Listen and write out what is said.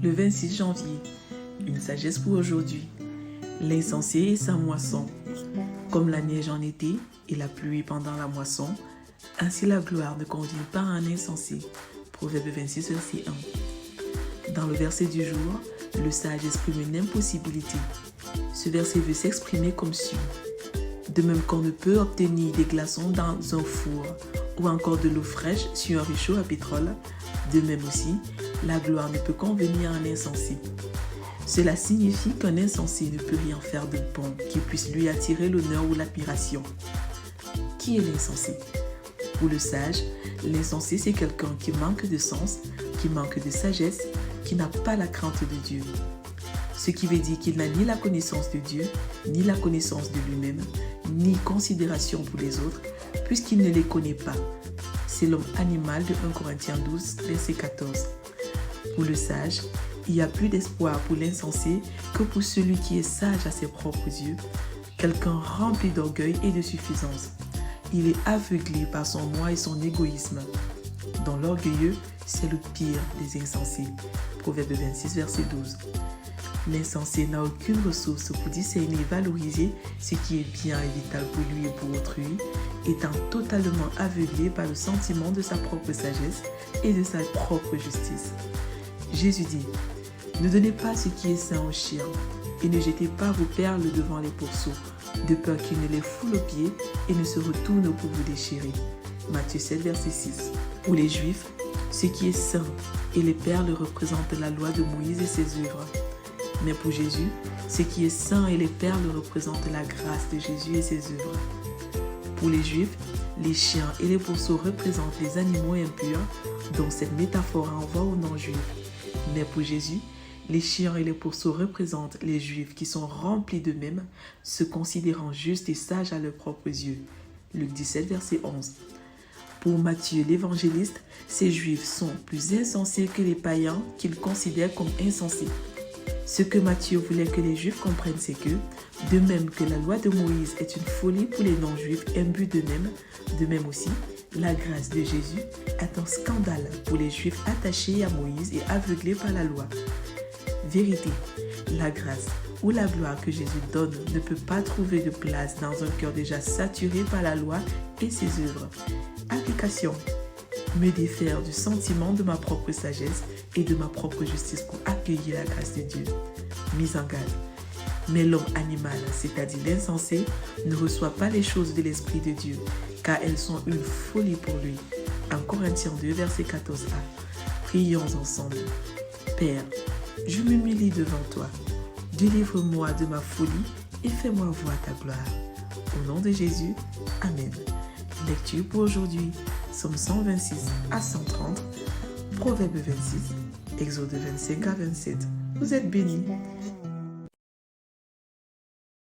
Le 26 janvier, une sagesse pour aujourd'hui. L'insensé et sa moisson. Comme la neige en été et la pluie pendant la moisson, ainsi la gloire ne convient pas à un insensé. Proverbe 26, verset 1. Dans le verset du jour, le sage exprime une impossibilité. Ce verset veut s'exprimer comme suit. De même qu'on ne peut obtenir des glaçons dans un four ou encore de l'eau fraîche sur un réchaud à pétrole, de même aussi, la gloire ne peut convenir à un insensé. Cela signifie qu'un insensé ne peut rien faire de bon qui puisse lui attirer l'honneur ou l'admiration. Qui est l'insensé? Pour le sage, l'insensé c'est quelqu'un qui manque de sens, qui manque de sagesse, qui n'a pas la crainte de Dieu. Ce qui veut dire qu'il n'a ni la connaissance de Dieu, ni la connaissance de lui-même, ni considération pour les autres, puisqu'il ne les connaît pas. C'est l'homme animal de 1 Corinthiens 12, verset 14. Pour le sage, il n'y a plus d'espoir pour l'insensé que pour celui qui est sage à ses propres yeux, quelqu'un rempli d'orgueil et de suffisance. Il est aveuglé par son moi et son égoïsme. Dans l'orgueilleux, c'est le pire des insensés. Proverbe 26, verset 12. L'insensé n'a aucune ressource pour discerner et valoriser ce qui est bien et vital pour lui et pour autrui, étant totalement aveuglé par le sentiment de sa propre sagesse et de sa propre justice. Jésus dit, « Ne donnez pas ce qui est sain aux chiens, et ne jetez pas vos perles devant les pourceaux, de peur qu'ils ne les foulent aux pieds et ne se retournent pour vous déchirer. » Matthieu 7, verset 6. Pour les Juifs, ce qui est saint et les perles représentent la loi de Moïse et ses œuvres. Mais pour Jésus, ce qui est saint et les perles représentent la grâce de Jésus et ses œuvres. Pour les Juifs, les chiens et les pourceaux représentent les animaux impurs, dont cette métaphore renvoie aux non-juifs. Mais pour Jésus, les chiens et les pourceaux représentent les Juifs qui sont remplis d'eux-mêmes, se considérant justes et sages à leurs propres yeux. Luc 17, verset 11. Pour Matthieu l'évangéliste, ces Juifs sont plus insensés que les païens qu'ils considèrent comme insensés. Ce que Matthieu voulait que les Juifs comprennent, c'est que, de même que la loi de Moïse est une folie pour les non-Juifs imbus d'eux-mêmes, de même aussi, la grâce de Jésus est un scandale pour les Juifs attachés à Moïse et aveuglés par la loi. Vérité, la grâce ou la gloire que Jésus donne ne peut pas trouver de place dans un cœur déjà saturé par la loi et ses œuvres. Application. Me défaire du sentiment de ma propre sagesse et de ma propre justice pour accueillir la grâce de Dieu. Mise en garde. Mais l'homme animal, c'est-à-dire l'insensé, ne reçoit pas les choses de l'Esprit de Dieu, car elles sont une folie pour lui. 1 Corinthiens 2, verset 14a. Prions ensemble. Père, je m'humilie devant toi. Délivre-moi de ma folie et fais-moi voir ta gloire. Au nom de Jésus, Amen. Lecture pour aujourd'hui, Psaume 126 à 130, Proverbe 26, Exode 25 à 27. Vous êtes bénis.